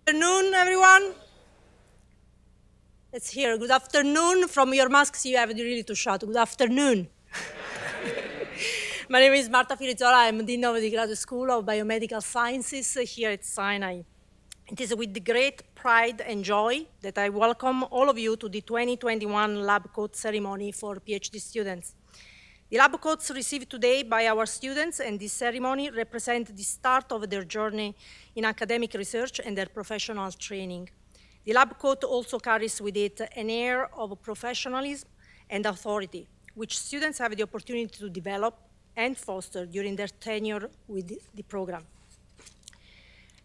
Good afternoon, everyone. It's here. Good afternoon. From your masks, you have really to shout. Good afternoon. My name is Marta Firizzola. I'm Dean of the Graduate School of Biomedical Sciences here at Sinai. It is with great pride and joy that I welcome all of you to the 2021 Lab Coat ceremony for PhD students. The lab coats received today by our students and this ceremony represent the start of their journey in academic research and their professional training. The lab coat also carries with it an air of professionalism and authority, which students have the opportunity to develop and foster during their tenure with the program.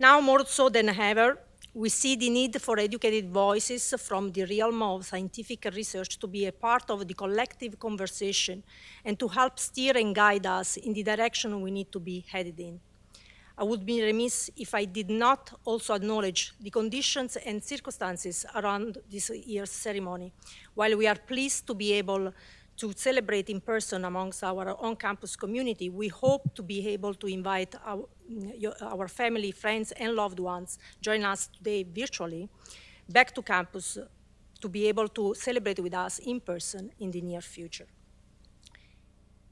Now more so than ever, we see the need for educated voices from the realm of scientific research to be a part of the collective conversation and to help steer and guide us in the direction we need to be headed in. I would be remiss if I did not also acknowledge the conditions and circumstances around this year's ceremony. While we are pleased to be able to celebrate in person amongst our on-campus community, we hope to be able to invite our family, friends, and loved ones join us today virtually back to campus to be able to celebrate with us in person in the near future.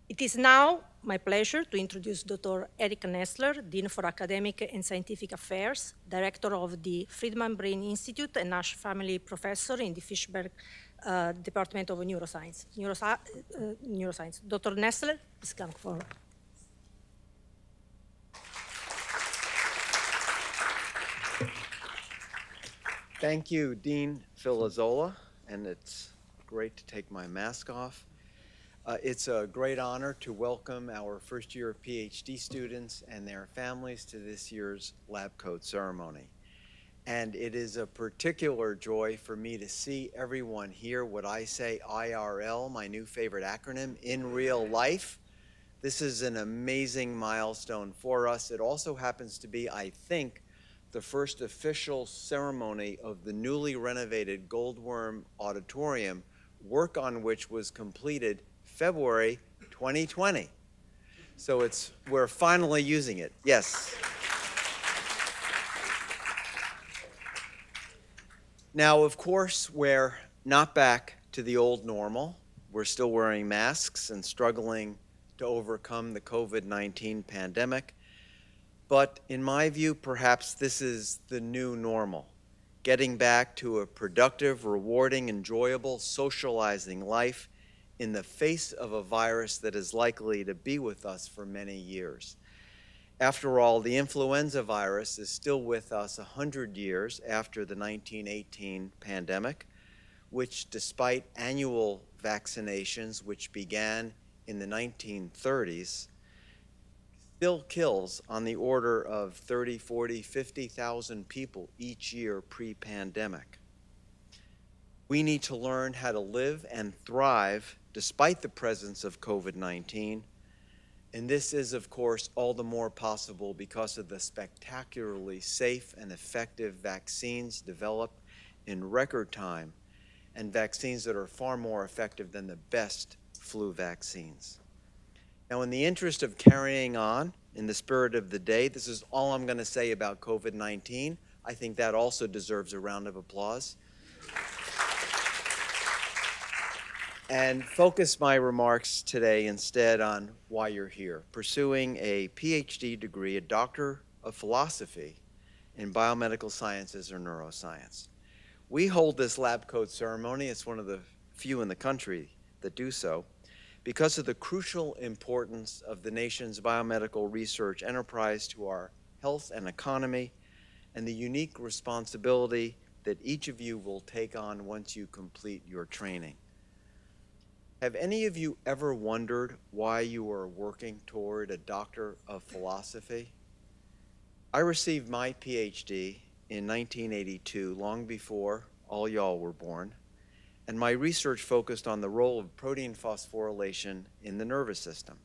It is now my pleasure to introduce Dr. Eric Nessler, Dean for Academic and Scientific Affairs, Director of the Friedman Brain Institute and Nash Family Professor in the Fishberg Department of Neuroscience. Dr. Nessler, please come forward. Thank you, Dean Firizzola, and it's great to take my mask off. It's a great honor to welcome our first-year PhD students and their families to this year's lab coat ceremony. And it is a particular joy for me to see everyone here, what I say IRL, my new favorite acronym, in real life. This is an amazing milestone for us. It also happens to be, I think, the first official ceremony of the newly renovated Goldworm Auditorium, work on which was completed February 2020. So we're finally using it, yes. Now, of course, we're not back to the old normal. We're still wearing masks and struggling to overcome the COVID-19 pandemic. But in my view, perhaps this is the new normal, getting back to a productive, rewarding, enjoyable, socializing life in the face of a virus that is likely to be with us for many years. After all, the influenza virus is still with us 100 years after the 1918 pandemic, which despite annual vaccinations, which began in the 1930s, still kills on the order of 30, 40, 50,000 people each year pre-pandemic. We need to learn how to live and thrive despite the presence of COVID-19, and this is, of course, all the more possible because of the spectacularly safe and effective vaccines developed in record time, and vaccines that are far more effective than the best flu vaccines. Now, in the interest of carrying on in the spirit of the day, this is all I'm going to say about COVID-19. I think that also deserves a round of applause. And focus my remarks today instead on why you're here, pursuing a PhD degree, a Doctor of Philosophy in Biomedical Sciences or Neuroscience. We hold this lab coat ceremony, it's one of the few in the country that do so, because of the crucial importance of the nation's biomedical research enterprise to our health and economy, and the unique responsibility that each of you will take on once you complete your training. Have any of you ever wondered why you are working toward a Doctor of Philosophy? I received my PhD in 1982, long before all y'all were born, and my research focused on the role of protein phosphorylation in the nervous system.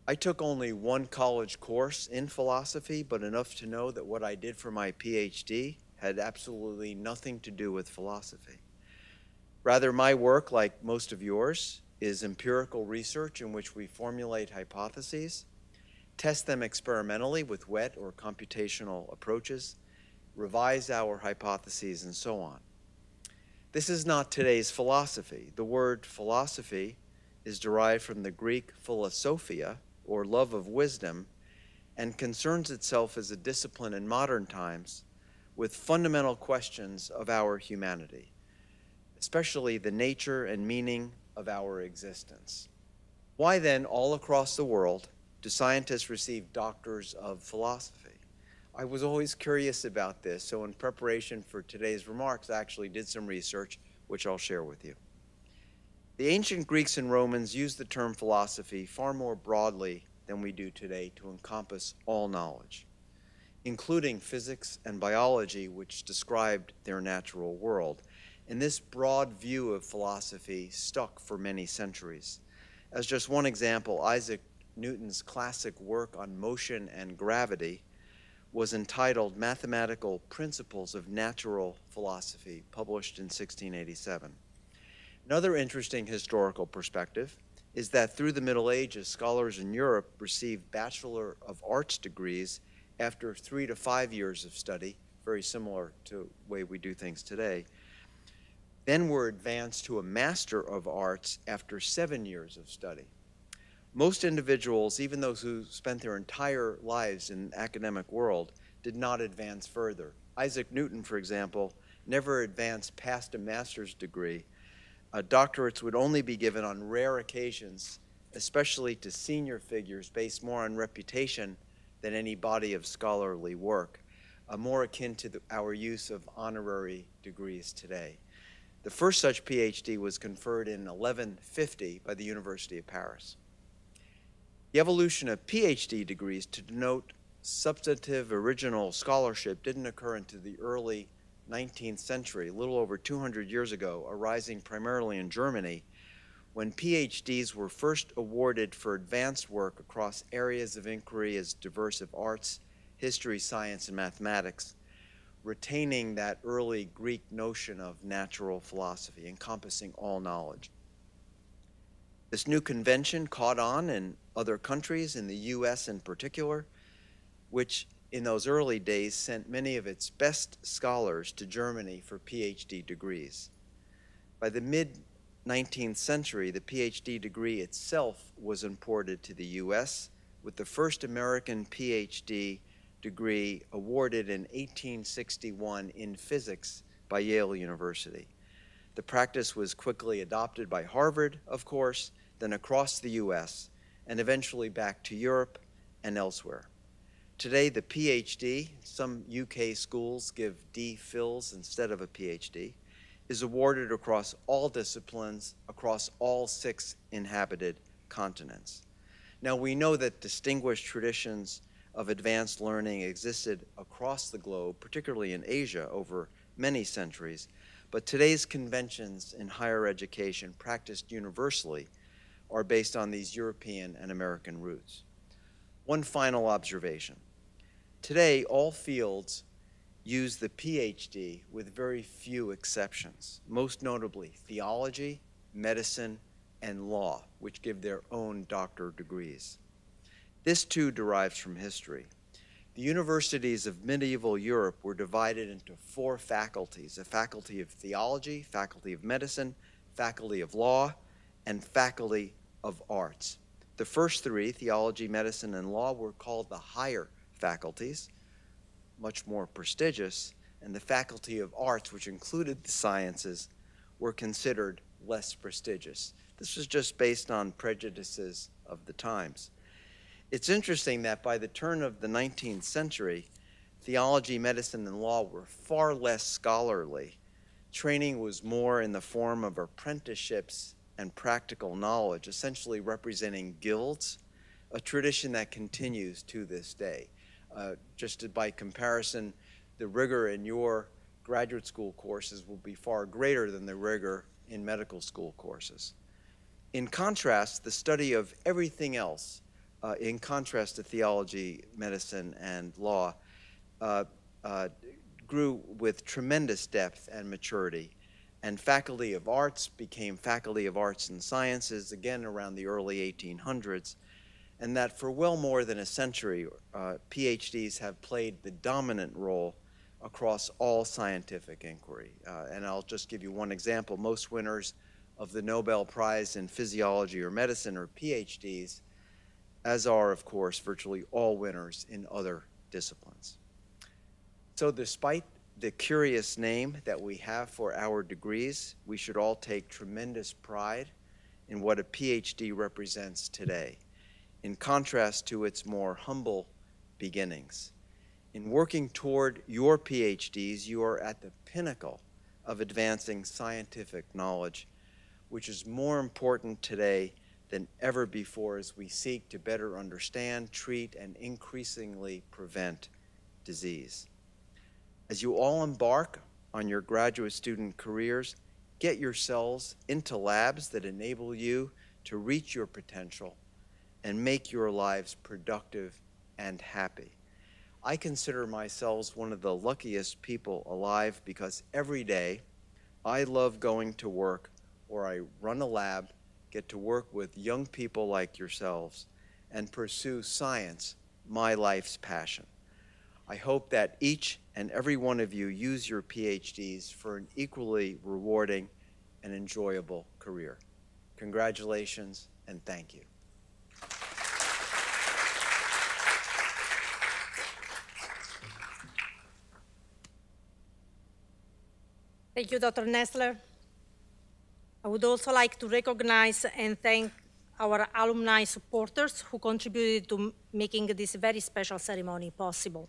I took only one college course in philosophy, but enough to know that what I did for my PhD had absolutely nothing to do with philosophy. Rather, my work, like most of yours, is empirical research in which we formulate hypotheses, test them experimentally with wet or computational approaches, revise our hypotheses, and so on. This is not today's philosophy. The word philosophy is derived from the Greek philosophia, or love of wisdom, and concerns itself as a discipline in modern times with fundamental questions of our humanity, especially the nature and meaning of our existence. Why then, all across the world, do scientists receive doctors of philosophy? I was always curious about this, so in preparation for today's remarks, I actually did some research, which I'll share with you. The ancient Greeks and Romans used the term philosophy far more broadly than we do today to encompass all knowledge, including physics and biology, which described their natural world. And this broad view of philosophy stuck for many centuries. As just one example, Isaac Newton's classic work on motion and gravity was entitled Mathematical Principles of Natural Philosophy, published in 1687. Another interesting historical perspective is that through the Middle Ages, scholars in Europe received Bachelor of Arts degrees after 3 to 5 years of study, very similar to the way we do things today, then were advanced to a Master of Arts after 7 years of study. Most individuals, even those who spent their entire lives in the academic world, did not advance further. Isaac Newton, for example, never advanced past a master's degree. Doctorates would only be given on rare occasions, especially to senior figures based more on reputation than any body of scholarly work, more akin to our use of honorary degrees today. The first such PhD was conferred in 1150 by the University of Paris. The evolution of PhD degrees to denote substantive original scholarship didn't occur until the early 19th century, a little over 200 years ago, arising primarily in Germany, when PhDs were first awarded for advanced work across areas of inquiry as diverse as arts, history, science, and mathematics, retaining that early Greek notion of natural philosophy, encompassing all knowledge. This new convention caught on in other countries, in the US in particular, which in those early days sent many of its best scholars to Germany for PhD degrees. By the mid-19th century, the PhD degree itself was imported to the US, with the first American PhD degree awarded in 1861 in physics by Yale University. The practice was quickly adopted by Harvard, of course, then across the US, and eventually back to Europe and elsewhere. Today, the PhD, some UK schools give D.Phils instead of a PhD, is awarded across all disciplines, across all 6 inhabited continents. Now, we know that distinguished traditions of advanced learning existed across the globe, particularly in Asia, over many centuries, but today's conventions in higher education practiced universally are based on these European and American roots. One final observation. Today, all fields use the PhD with very few exceptions, most notably theology, medicine, and law, which give their own doctor degrees. This too derives from history. The universities of medieval Europe were divided into 4 faculties: a faculty of theology, faculty of medicine, faculty of law, and faculty of arts. The first 3, theology, medicine, and law, were called the higher faculties, much more prestigious, and the faculty of arts, which included the sciences, were considered less prestigious. This was just based on prejudices of the times. It's interesting that by the turn of the 19th century, theology, medicine, and law were far less scholarly. Training was more in the form of apprenticeships and practical knowledge, essentially representing guilds, a tradition that continues to this day. Just by comparison, the rigor in your graduate school courses will be far greater than the rigor in medical school courses. In contrast, the study of everything else, in contrast to theology, medicine, and law, grew with tremendous depth and maturity. And faculty of arts became faculty of arts and sciences, again around the early 1800s, and that for well more than a century, PhDs have played the dominant role across all scientific inquiry. And I'll just give you one example. Most winners of the Nobel Prize in Physiology or Medicine are PhDs, as are, of course, virtually all winners in other disciplines. So despite the curious name that we have for our degrees, we should all take tremendous pride in what a PhD represents today, in contrast to its more humble beginnings. In working toward your PhDs, you are at the pinnacle of advancing scientific knowledge, which is more important today than ever before as we seek to better understand, treat, and increasingly prevent disease. As you all embark on your graduate student careers, get yourselves into labs that enable you to reach your potential and make your lives productive and happy. I consider myself one of the luckiest people alive because every day I love going to work or I run a lab, get to work with young people like yourselves, and pursue science, my life's passion. I hope that each and every one of you use your PhDs for an equally rewarding and enjoyable career. Congratulations and thank you. Thank you, Dr. Nessler. I would also like to recognize and thank our alumni supporters who contributed to making this very special ceremony possible.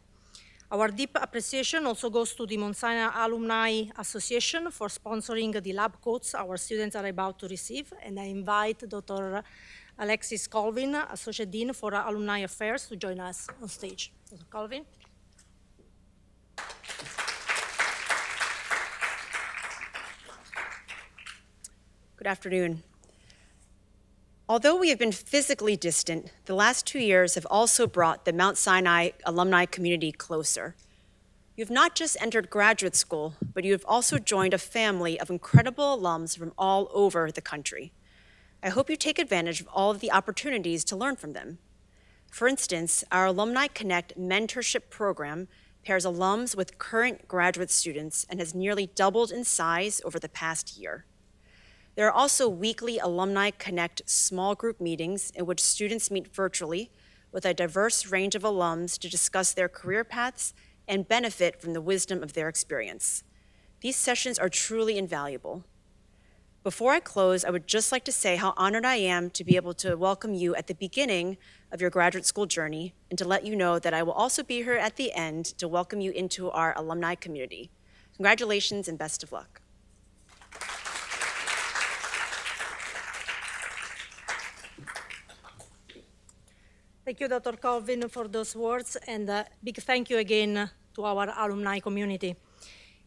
Our deep appreciation also goes to the Mount Sinai Alumni Association for sponsoring the lab coats our students are about to receive, and I invite Dr. Alexis Colvin, Associate Dean for Alumni Affairs, to join us on stage. Dr. Colvin. Good afternoon. Although we have been physically distant, the last 2 years have also brought the Mount Sinai alumni community closer. You have not just entered graduate school, but you have also joined a family of incredible alums from all over the country. I hope you take advantage of all of the opportunities to learn from them. For instance, our Alumni Connect mentorship program pairs alums with current graduate students and has nearly doubled in size over the past year. There are also weekly Alumni Connect small group meetings in which students meet virtually with a diverse range of alums to discuss their career paths and benefit from the wisdom of their experience. These sessions are truly invaluable. Before I close, I would just like to say how honored I am to be able to welcome you at the beginning of your graduate school journey and to let you know that I will also be here at the end to welcome you into our alumni community. Congratulations and best of luck. Thank you, Dr. Colvin, for those words, and a big thank you again to our alumni community.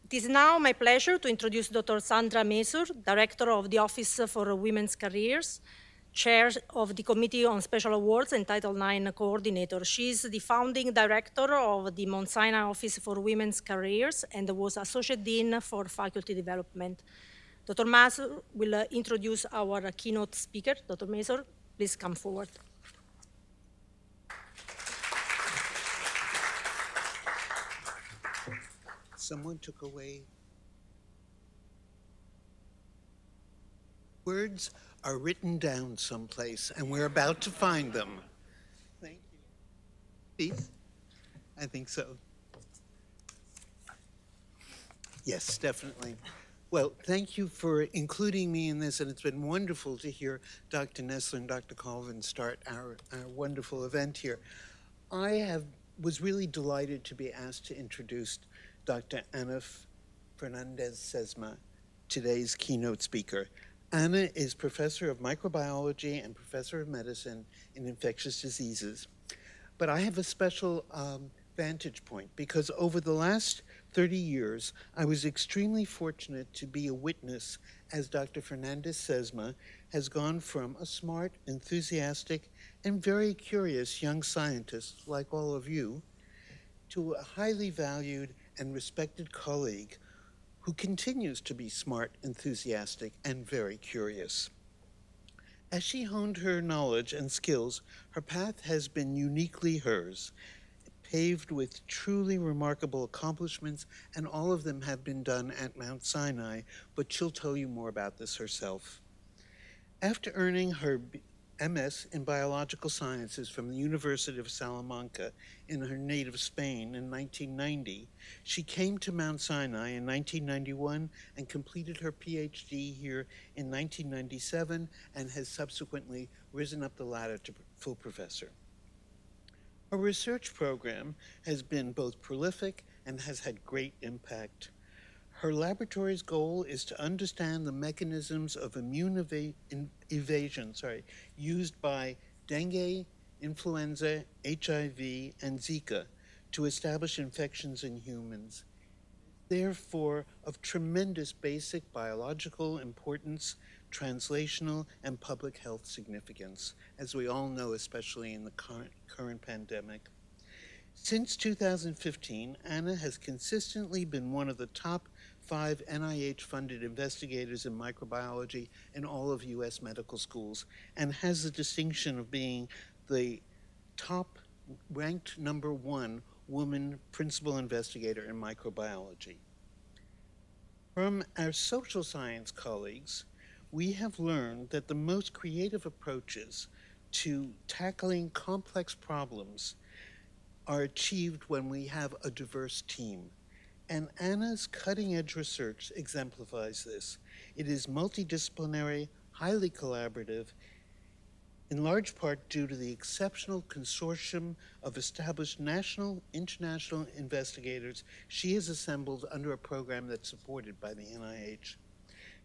It is now my pleasure to introduce Dr. Sandra Messer, Director of the Office for Women's Careers, Chair of the Committee on Special Awards and Title IX Coordinator. She is the founding director of the Mount Sinai Office for Women's Careers and was Associate Dean for Faculty Development. Dr. Messer will introduce our keynote speaker. Dr. Messer, please come forward. Someone took away. Words are written down someplace, and we're about to find them. Thank you. Please? I think so. Yes, definitely. Well, thank you for including me in this, and it's been wonderful to hear Dr. Nessler and Dr. Colvin start our wonderful event here. I was really delighted to be asked to introduce Dr. Anna Fernandez Cesma, today's keynote speaker. Anna is professor of microbiology and professor of medicine in infectious diseases. But I have a special vantage point because over the last 30 years, I was extremely fortunate to be a witness as Dr. Fernandez Cesma has gone from a smart, enthusiastic, and very curious young scientist like all of you to a highly valued and respected colleague who continues to be smart, enthusiastic, and very curious. As she honed her knowledge and skills, her path has been uniquely hers, paved with truly remarkable accomplishments, and all of them have been done at Mount Sinai, but she'll tell you more about this herself. After earning her MS in Biological Sciences from the University of Salamanca in her native Spain in 1990, she came to Mount Sinai in 1991 and completed her PhD here in 1997 and has subsequently risen up the ladder to full professor. Her research program has been both prolific and has had great impact. Her laboratory's goal is to understand the mechanisms of immune evasion used by dengue, influenza, HIV, and Zika to establish infections in humans. Therefore, of tremendous basic biological importance, translational, and public health significance, as we all know, especially in the current pandemic. Since 2015, Anna has consistently been one of the top 5 NIH-funded investigators in microbiology in all of US medical schools and has the distinction of being the top ranked #1 woman principal investigator in microbiology. From our social science colleagues, we have learned that the most creative approaches to tackling complex problems are achieved when we have a diverse team. And Anna's cutting-edge research exemplifies this. It is multidisciplinary, highly collaborative, in large part due to the exceptional consortium of established national, international investigators she has assembled under a program that's supported by the NIH.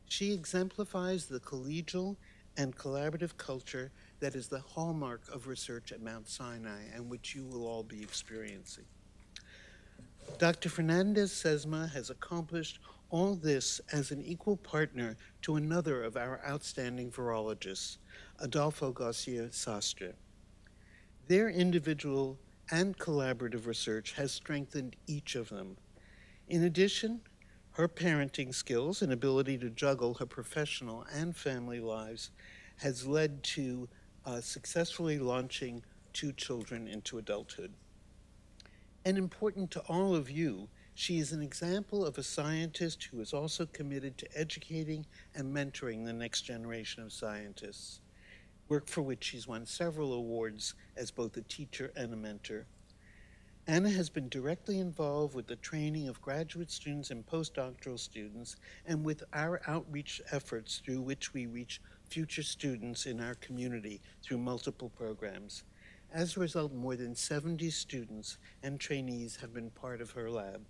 She exemplifies the collegial and collaborative culture that is the hallmark of research at Mount Sinai and which you will all be experiencing. Dr. Fernandez Cesma has accomplished all this as an equal partner to another of our outstanding virologists, Adolfo Garcia Sastre. Their individual and collaborative research has strengthened each of them. In addition, her parenting skills and ability to juggle her professional and family lives has led to successfully launching 2 children into adulthood. And important to all of you, she is an example of a scientist who is also committed to educating and mentoring the next generation of scientists, work for which she's won several awards as both a teacher and a mentor. Anna has been directly involved with the training of graduate students and postdoctoral students and with our outreach efforts through which we reach future students in our community through multiple programs. As a result, more than 70 students and trainees have been part of her lab.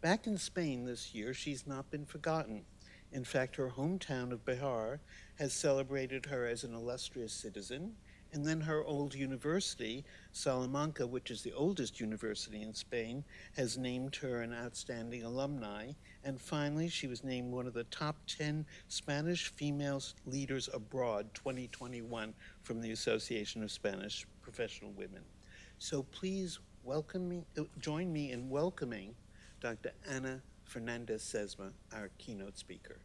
Back in Spain this year, she's not been forgotten. In fact, her hometown of Bihar has celebrated her as an illustrious citizen, and then her old university, Salamanca, which is the oldest university in Spain, has named her an outstanding alumni. And finally, she was named one of the top 10 Spanish female leaders abroad 2021 from the Association of Spanish Professional Women. So please join me in welcoming Dr. Ana Fernandez Cesma, our keynote speaker.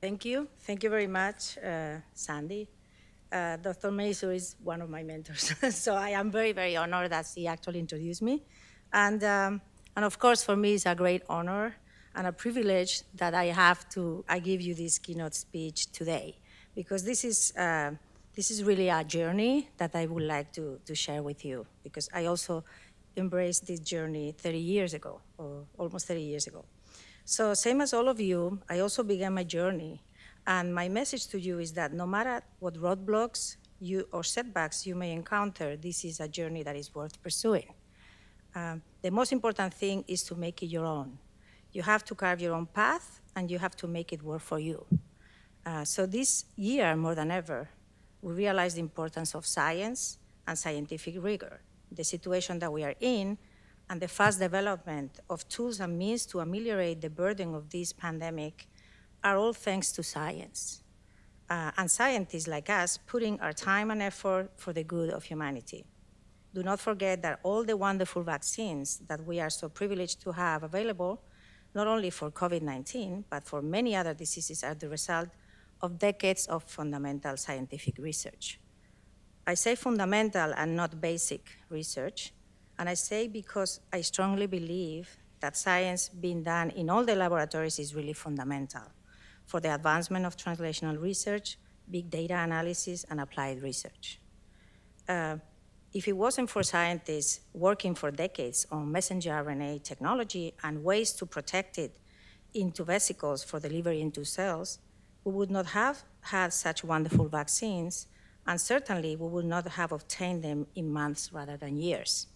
Thank you. Thank you very much, Sandy. Dr. Messer is one of my mentors, so I am very, very honored that she actually introduced me. And of course, for me, it's a great honor and a privilege that I give you this keynote speech today, because this is really a journey that I would like to share with you, because I also embraced this journey 30 years ago, or almost 30 years ago. So same as all of you, I also began my journey. And my message to you is that no matter what roadblocks or setbacks you may encounter, this is a journey that is worth pursuing. The most important thing is to make it your own. You have to carve your own path, and you have to make it work for you. So this year, more than ever, we realize the importance of science and scientific rigor, the situation that we are in, and the fast development of tools and means to ameliorate the burden of this pandemic are all thanks to science. And scientists like us putting our time and effort for the good of humanity. Do not forget that all the wonderful vaccines that we are so privileged to have available not only for COVID-19, but for many other diseases, are the result of decades of fundamental scientific research. I say fundamental and not basic research, and I say because I strongly believe that science being done in all the laboratories is really fundamental for the advancement of translational research, big data analysis, and applied research. If it wasn't for scientists working for decades on messenger RNA technology and ways to protect it into vesicles for delivery into cells, we would not have had such wonderful vaccines, and certainly we would not have obtained them in months rather than years.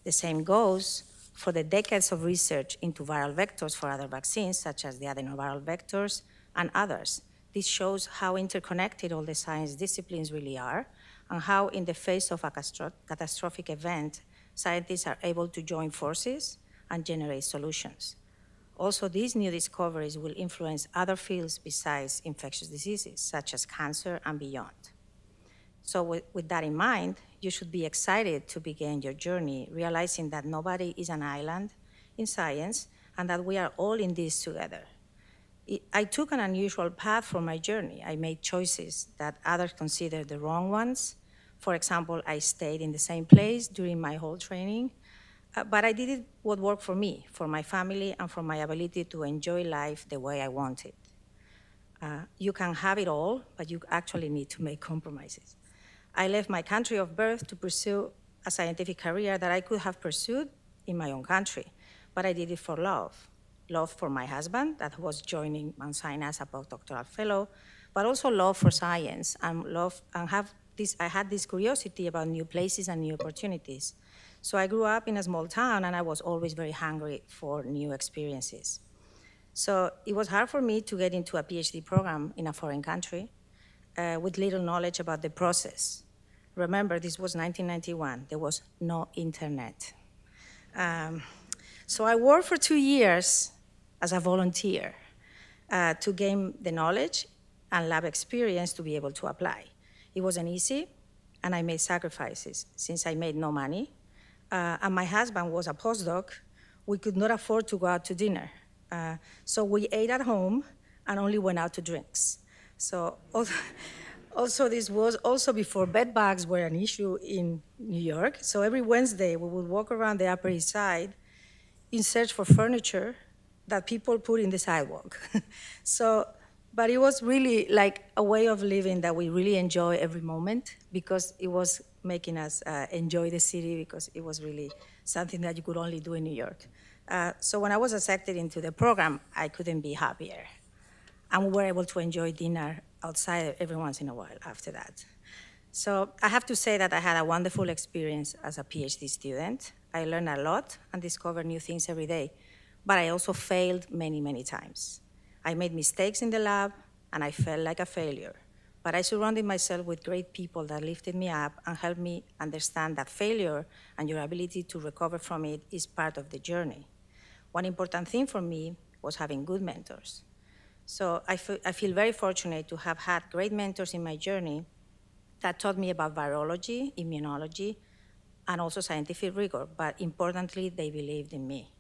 The same goes for the decades of research into viral vectors for other vaccines, such as the adenoviral vectors and others. This shows how interconnected all the science disciplines really are, and how in the face of a catastrophic event, scientists are able to join forces and generate solutions. Also, these new discoveries will influence other fields besides infectious diseases, such as cancer and beyond. So with that in mind, you should be excited to begin your journey, realizing that nobody is an island in science and that we are all in this together. I took an unusual path for my journey. I made choices that others considered the wrong ones. For example, I stayed in the same place during my whole training, but I did it what worked for me, for my family, and for my ability to enjoy life the way I wanted. You can have it all, but you actually need to make compromises. I left my country of birth to pursue a scientific career that I could have pursued in my own country, but I did it for love. Love for my husband, that was joining Mount Sinai as a postdoctoral fellow, but also love for science and I had this curiosity about new places and new opportunities. So I grew up in a small town, and I was always very hungry for new experiences. So it was hard for me to get into a PhD program in a foreign country with little knowledge about the process. Remember, this was 1991. There was no internet. So I worked for 2 years as a volunteer to gain the knowledge and lab experience to be able to apply. It wasn't easy, and I made sacrifices since I made no money. And my husband was a postdoc. We could not afford to go out to dinner. So we ate at home and only went out to drinks. So also this was also before bed bugs were an issue in New York. So every Wednesday we would walk around the Upper East Side in search for furniture that people put in the sidewalk. But it was really like a way of living that we really enjoy every moment, because it was making us enjoy the city, because it was really something that you could only do in New York. So when I was accepted into the program, I couldn't be happier. And we were able to enjoy dinner outside every once in a while after that. So I have to say that I had a wonderful experience as a PhD student. I learned a lot and discovered new things every day, but I also failed many, many times. I made mistakes in the lab, and I felt like a failure. But I surrounded myself with great people that lifted me up and helped me understand that failure and your ability to recover from it is part of the journey. One important thing for me was having good mentors. So I feel very fortunate to have had great mentors in my journey that taught me about virology, immunology, and also scientific rigor, but importantly, they believed in me.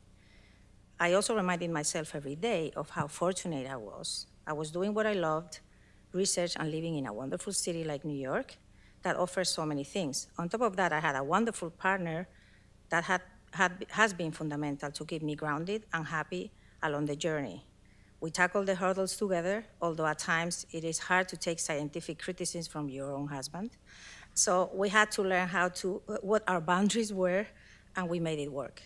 I also reminded myself every day of how fortunate I was. I was doing what I loved, research, and living in a wonderful city like New York that offers so many things. On top of that, I had a wonderful partner that has been fundamental to keep me grounded and happy along the journey. We tackled the hurdles together, although at times it is hard to take scientific criticism from your own husband. So we had to learn what our boundaries were, and we made it work.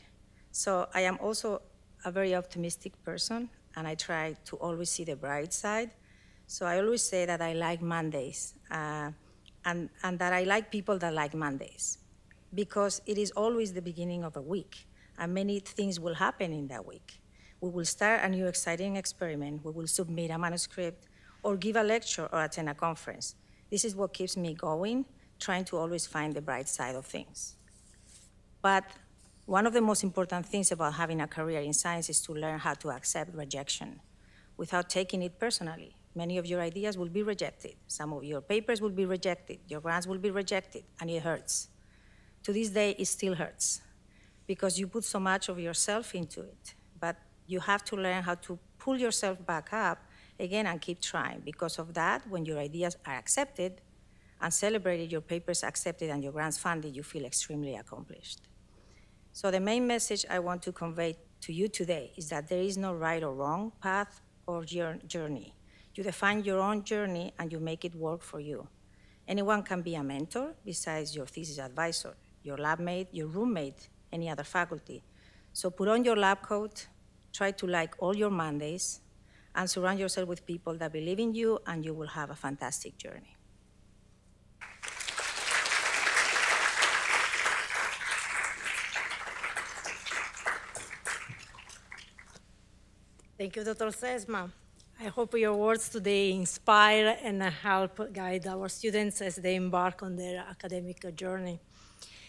So I am also a very optimistic person, and I try to always see the bright side. So I always say that I like Mondays, and that I like people that like Mondays, because it is always the beginning of a week, and many things will happen in that week. We will start a new exciting experiment, we will submit a manuscript, or give a lecture or attend a conference. This is what keeps me going, trying to always find the bright side of things. But one of the most important things about having a career in science is to learn how to accept rejection without taking it personally. Many of your ideas will be rejected. Some of your papers will be rejected. Your grants will be rejected, and it hurts. To this day, it still hurts because you put so much of yourself into it. But You have to learn how to pull yourself back up again and keep trying. Because of that, when your ideas are accepted and celebrated, your papers accepted, and your grants funded, you feel extremely accomplished. So the main message I want to convey to you today is that there is no right or wrong path or journey. You define your own journey and you make it work for you. Anyone can be a mentor besides your thesis advisor, your lab mate, your roommate, any other faculty. So put on your lab coat, try to like all your Mondays, and surround yourself with people that believe in you, and you will have a fantastic journey. Thank you, Dr. Cesma. I hope your words today inspire and help guide our students as they embark on their academic journey.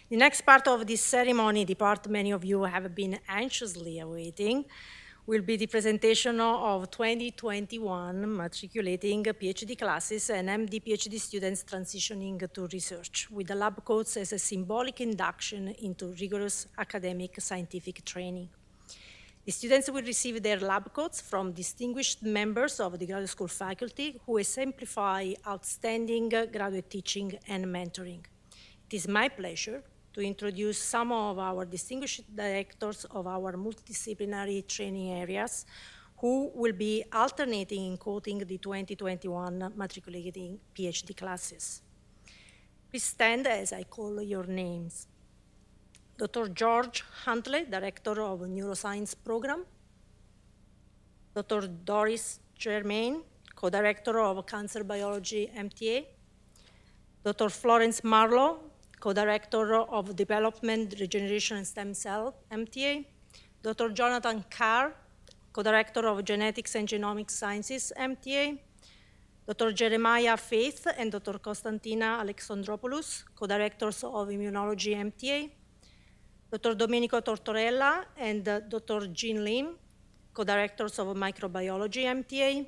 The next part of this ceremony, the part many of you have been anxiously awaiting, will be the presentation of 2021 matriculating PhD classes and MD PhD students transitioning to research, with the lab coats as a symbolic induction into rigorous academic scientific training. The students will receive their lab coats from distinguished members of the graduate school faculty who exemplify outstanding graduate teaching and mentoring. It is my pleasure to introduce some of our distinguished directors of our multidisciplinary training areas who will be alternating in quoting the 2021 matriculating PhD classes. Please stand as I call your names. Dr. George Huntley, Director of Neuroscience Program. Dr. Doris Germain, Co-Director of Cancer Biology, MTA. Dr. Florence Marlowe, Co-Director of Development, Regeneration and Stem Cell, MTA. Dr. Jonathan Carr, Co-Director of Genetics and Genomic Sciences, MTA. Dr. Jeremiah Faith and Dr. Konstantina Alexandropoulos, Co-Directors of Immunology, MTA. Dr. Domenico Tortorella and Dr. Jean Lim, co-directors of Microbiology, MTA.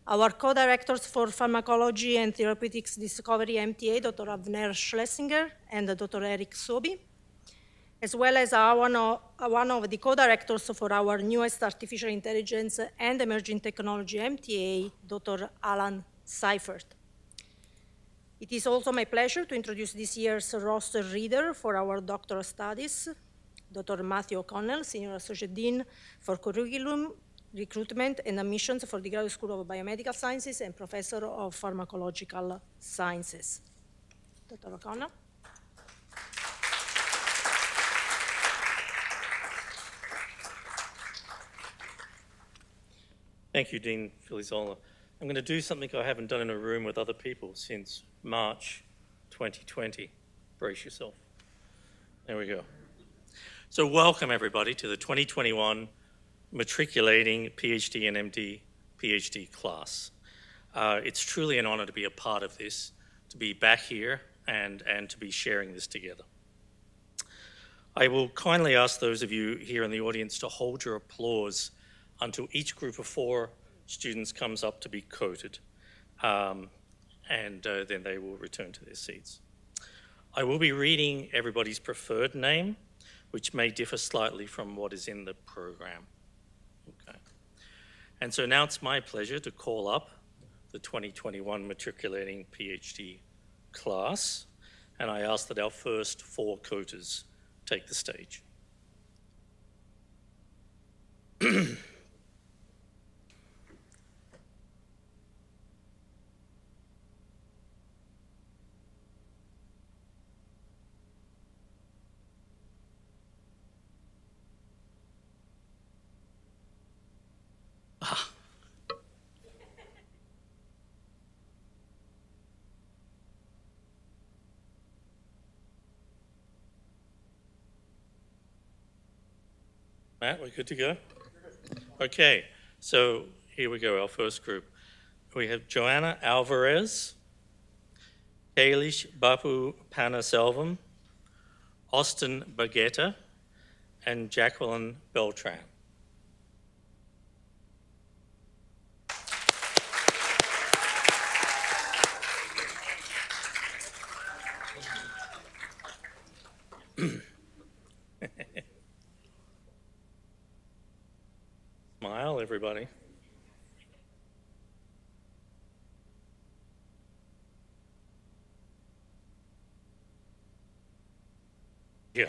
Our co-directors for Pharmacology and Therapeutics Discovery, MTA, Dr. Avner Schlesinger and Dr. Eric Sobi, as well as one of the co-directors for our newest Artificial Intelligence and Emerging Technology, MTA, Dr. Alan Seifert. It is also my pleasure to introduce this year's roster reader for our doctoral studies, Dr. Matthew O'Connell, Senior Associate Dean for Curriculum, Recruitment and Admissions for the Graduate School of Biomedical Sciences and Professor of Pharmacological Sciences. Dr. O'Connell. Thank you, Dean Filizola. I'm going to do something I haven't done in a room with other people since March 2020. Brace yourself. There we go. So welcome, everybody, to the 2021 matriculating PhD and MD PhD class. It's truly an honor to be a part of this, to be back here and to be sharing this together. I will kindly ask those of you here in the audience to hold your applause until each group of 4 students comes up to be quoted, and then they will return to their seats. I will be reading everybody's preferred name, which may differ slightly from what is in the program. Okay. And so now it's my pleasure to call up the 2021 matriculating PhD class, and I ask that our first 4 quoters take the stage. Matt, we're good to go? Okay, so here we go, our first group. We have Joanna Alvarez, Kalish Bapu Panaselvam, Austin Baguetta, and Jacqueline Beltran. everybody. Yeah.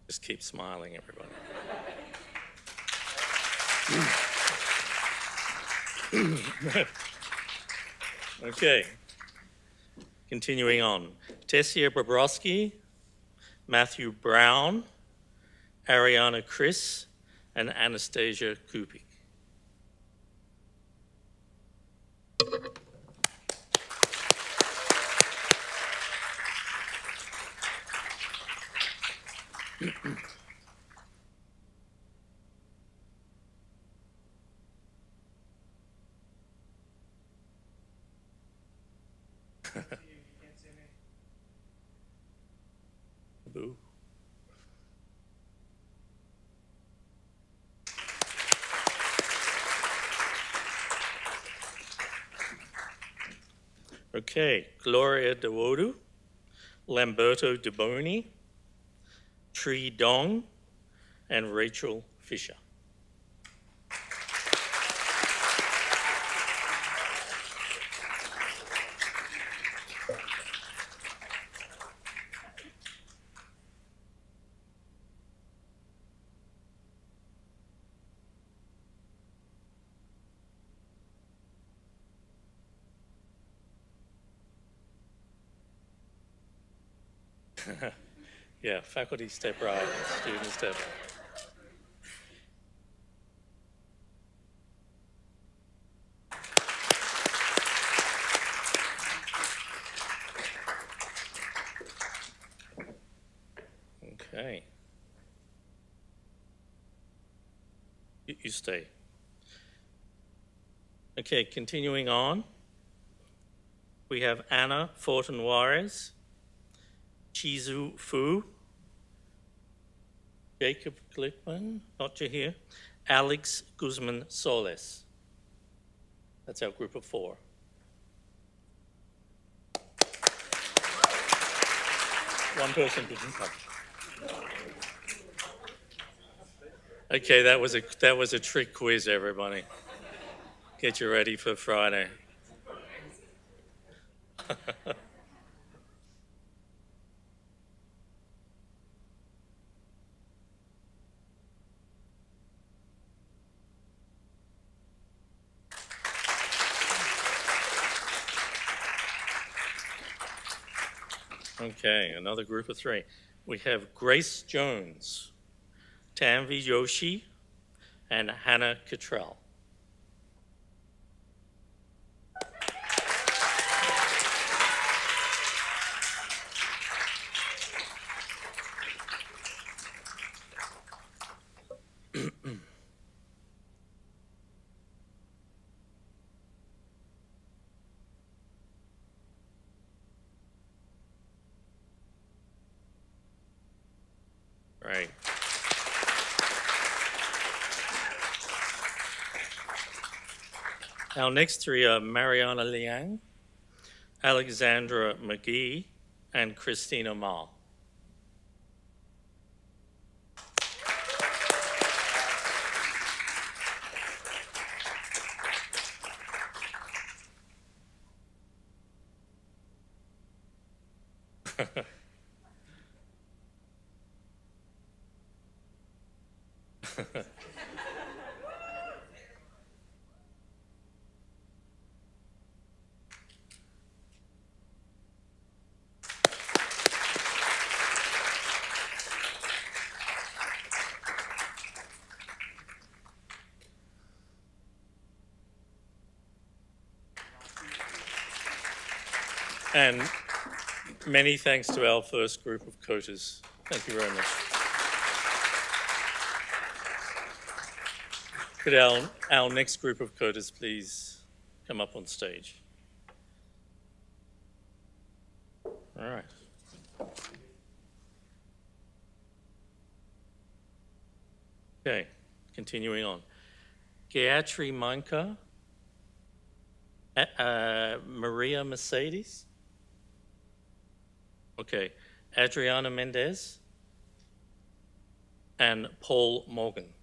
Just keep smiling, everybody. Okay. Continuing on. Tessia Bobrovsky, Matthew Brown, Ariana Chris, and Anastasia Kupik. Boo. Okay, Gloria Dewodu, Lamberto DeBoni, Tree Dong, and Rachel Fisher. Yeah, faculty step right, students step right. Okay. You stay. Okay, continuing on. We have Anna Fortin Juarez, Chizu Fu, Jacob Glickman, not you here, Alex Guzman Soles. That's our group of 4. One person didn't come. Okay, that was a trick quiz, everybody. Get you ready for Friday. Okay, another group of 3. We have Grace Jones, Tanvi Joshi, and Hannah Cottrell. Right. Our next 3 are Mariana Liang, Alexandra McGee, and Christina Ma. And many thanks to our first group of COTAs. Thank you very much. Could our next group of COTAs please come up on stage? All right. Okay, continuing on. Gayatri Manka Maria Mercedes. Okay, Adriana Mendez and Paul Morgan.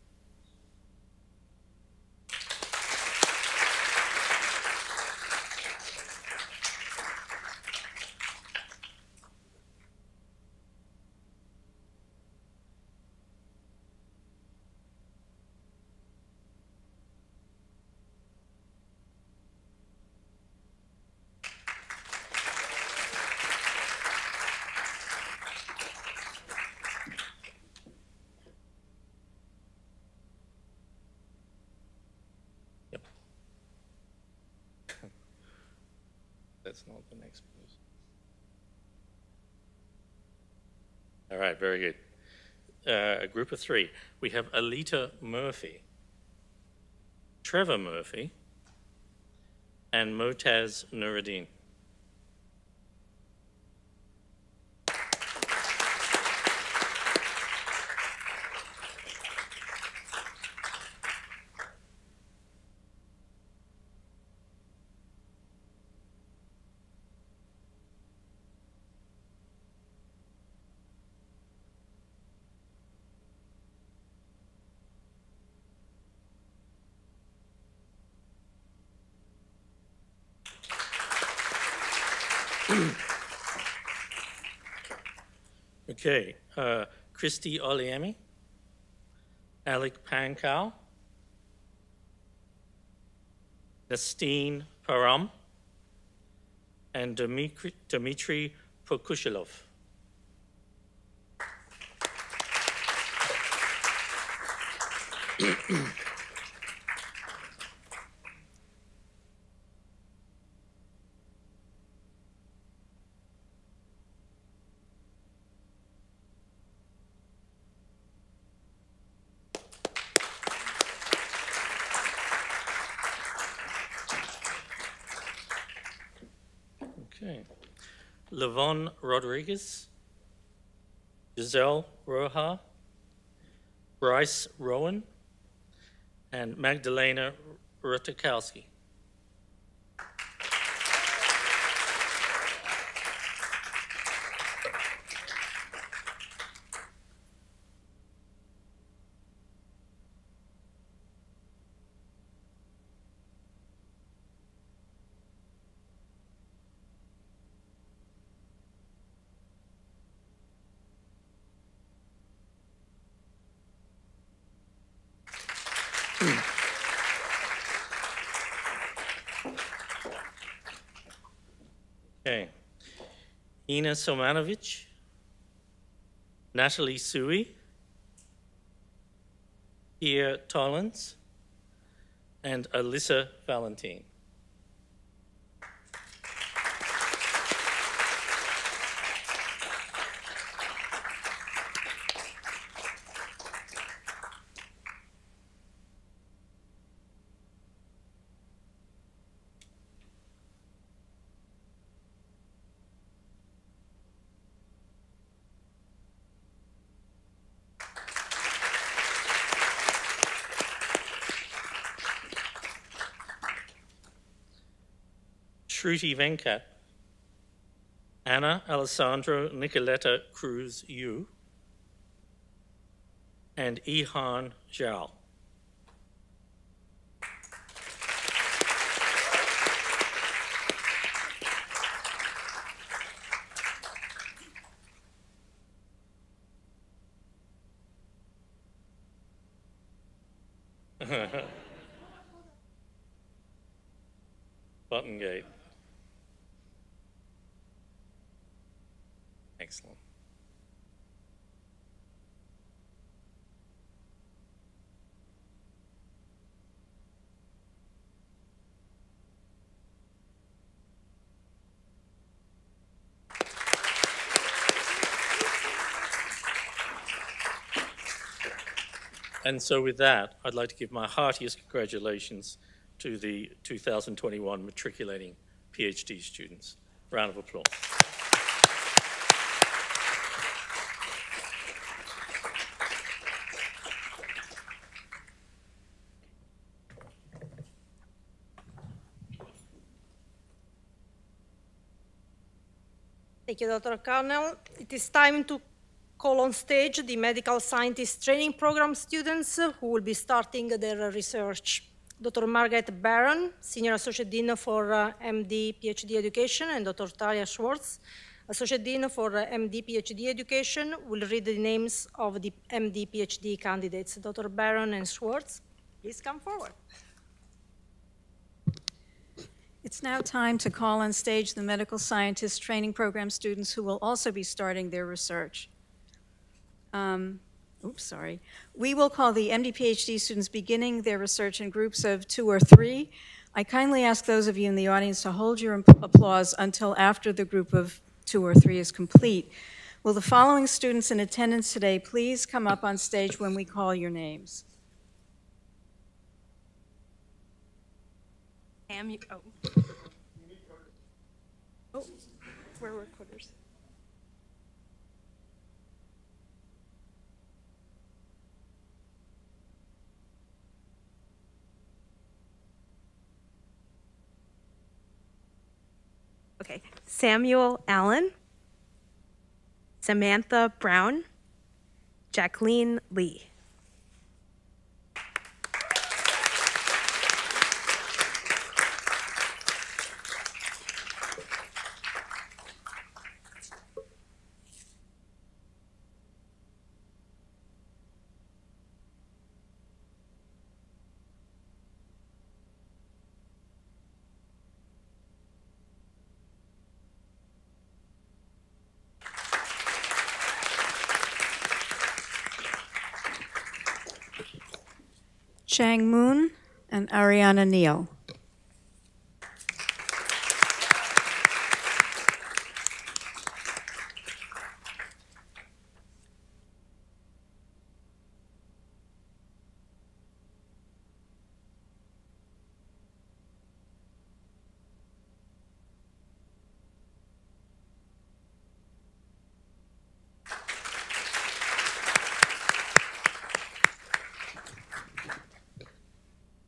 That's not the next person. All right, very good. A group of three. We have Alita Murphy, Trevor Murphy, and Motaz Nuruddin. Okay, Christy Oliemi, Alec Pankau, Nastine Param, and Dmitry Pokushilov. Okay. Levon Rodriguez, Giselle Roja, Bryce Rowan, and Magdalena Rutikowski. Okay. Ina Somanovic, Natalie Sui, Pierre Tollins, and Alyssa Valentine. Shruti Venkat, Anna Alessandro Nicoletta Cruz Yu, and Ihan Zhao. Buttongate. Excellent. And so with that, I'd like to give my heartiest congratulations to the 2021 matriculating PhD students. Round of applause. Thank you, Dr. Carnell. It is time to call on stage the medical scientist training program students who will be starting their research. Dr. Margaret Barron, Senior Associate Dean for MD PhD Education, and Dr. Talia Schwartz, Associate Dean for MD PhD Education, will read the names of the MD PhD candidates. Dr. Barron and Schwartz, please come forward. It's now time to call on stage the medical scientist training program students who will also be starting their research. We will call the MD PhD students beginning their research in groups of 2 or 3. I kindly ask those of you in the audience to hold your applause until after the group of 2 or 3 is complete. Will the following students in attendance today please come up on stage when we call your names? Where were recorders? Okay, Samuel Allen, Samantha Brown, Jacqueline Lee. Chang Moon and Ariana Neal.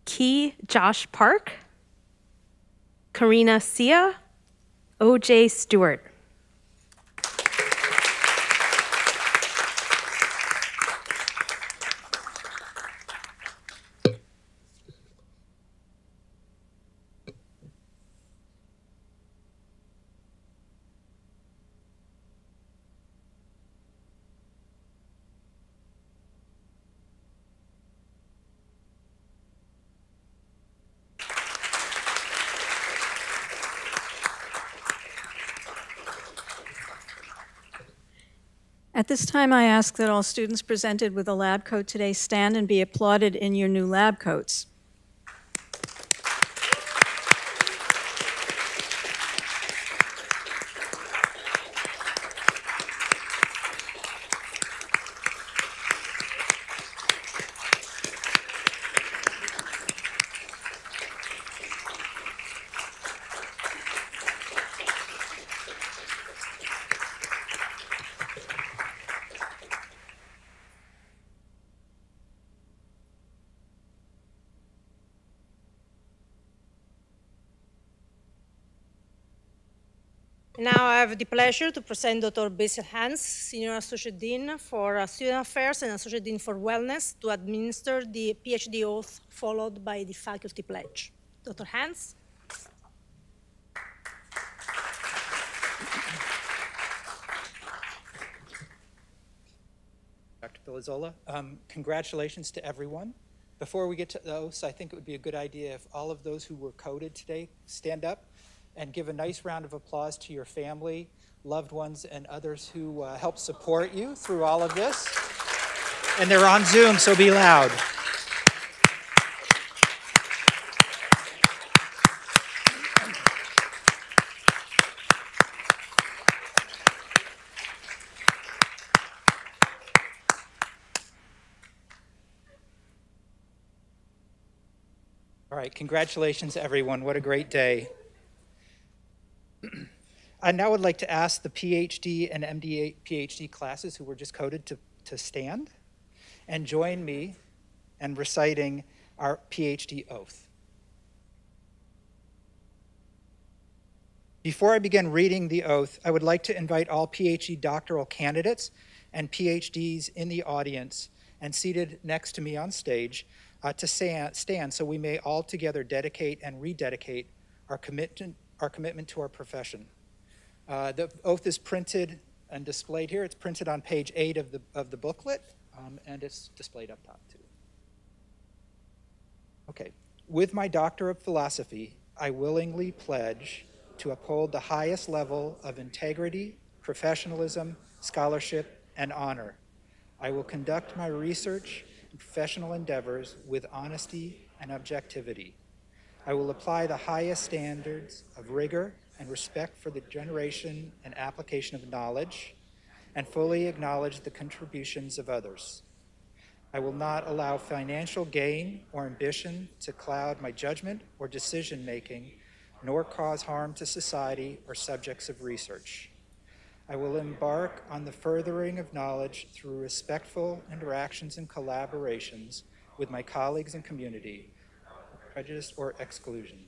Key Josh Park, Karina Sia, OJ Stewart. At this time, I ask that all students presented with a lab coat today stand and be applauded in your new lab coats. Now I have the pleasure to present Dr. Basil Hans, Senior Associate Dean for Student Affairs and Associate Dean for Wellness, to administer the PhD oath followed by the faculty pledge. Dr. Hans. Dr. Pilizola, congratulations to everyone. Before we get to the oaths, I think it would be a good idea if all of those who were coded today stand up and give a nice round of applause to your family, loved ones, and others who help support you through all of this. And they're on Zoom, so be loud. All right, congratulations, everyone. What a great day. I now would like to ask the PhD and MD PhD classes who were just coded to stand and join me in reciting our PhD oath. Before I begin reading the oath, I would like to invite all PhD doctoral candidates and PhDs in the audience and seated next to me on stage to stand so we may all together dedicate and rededicate our commitment to our profession. The oath is printed and displayed here. It's printed on page 8 of the booklet, and it's displayed up top too. Okay. With my Doctor of Philosophy, I willingly pledge to uphold the highest level of integrity, professionalism, scholarship, and honor. I will conduct my research and professional endeavors with honesty and objectivity. I will apply the highest standards of rigor and respect for the generation and application of knowledge, and fully acknowledge the contributions of others. I will not allow financial gain or ambition to cloud my judgment or decision-making, nor cause harm to society or subjects of research. I will embark on the furthering of knowledge through respectful interactions and collaborations with my colleagues and community, prejudice or exclusion.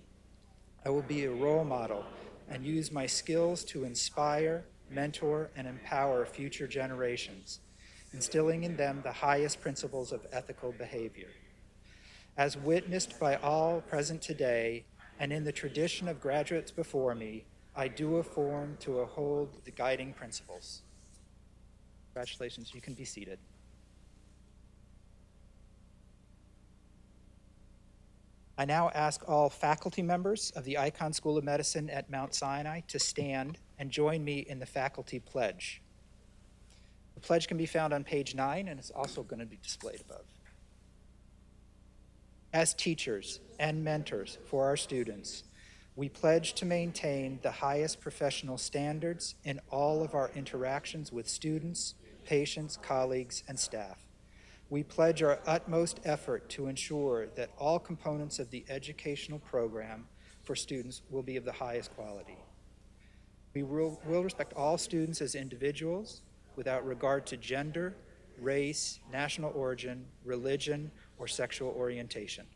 I will be a role model and use my skills to inspire, mentor, and empower future generations, instilling in them the highest principles of ethical behavior. As witnessed by all present today, and in the tradition of graduates before me, I do affirm to uphold the guiding principles. Congratulations, you can be seated. I now ask all faculty members of the Icahn School of Medicine at Mount Sinai to stand and join me in the faculty pledge. The pledge can be found on page 9, and it's also going to be displayed above. As teachers and mentors for our students, we pledge to maintain the highest professional standards in all of our interactions with students, patients, colleagues, and staff. We pledge our utmost effort to ensure that all components of the educational program for students will be of the highest quality. We will respect all students as individuals without regard to gender, race, national origin, religion, or sexual orientation.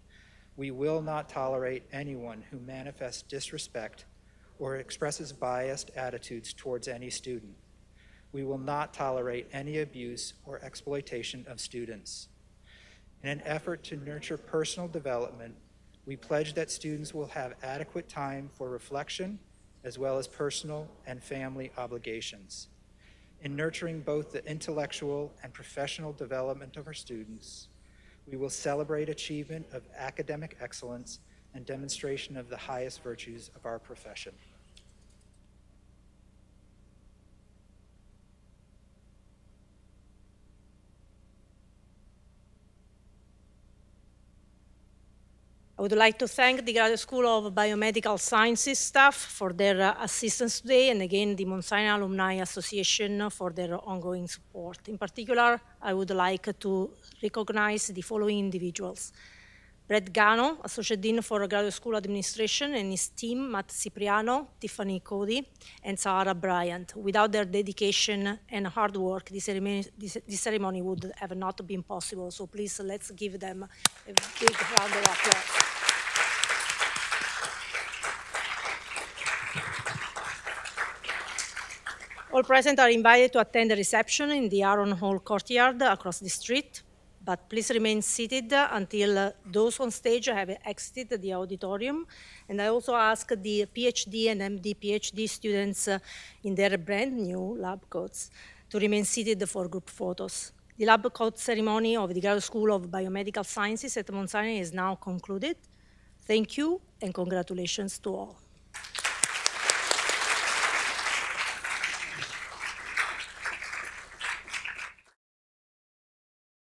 We will not tolerate anyone who manifests disrespect or expresses biased attitudes towards any student. We will not tolerate any abuse or exploitation of students. In an effort to nurture personal development, we pledge that students will have adequate time for reflection as well as personal and family obligations. In nurturing both the intellectual and professional development of our students, we will celebrate achievement of academic excellence and demonstration of the highest virtues of our profession. I would like to thank the Graduate School of Biomedical Sciences staff for their assistance today, and again the Mount Sinai Alumni Association for their ongoing support. In particular, I would like to recognize the following individuals: Brett Gano, Associate Dean for Graduate School Administration, and his team, Matt Cipriano, Tiffany Cody, and Sarah Bryant. Without their dedication and hard work, this ceremony would have not been possible. So please, let's give them a big round of applause. All present are invited to attend the reception in the Aaron Hall courtyard across the street, but please remain seated until those on stage have exited the auditorium. And I also ask the PhD and MD PhD students in their brand new lab coats to remain seated for group photos. The lab coat ceremony of the Graduate School of Biomedical Sciences at Mount Sinai is now concluded. Thank you and congratulations to all.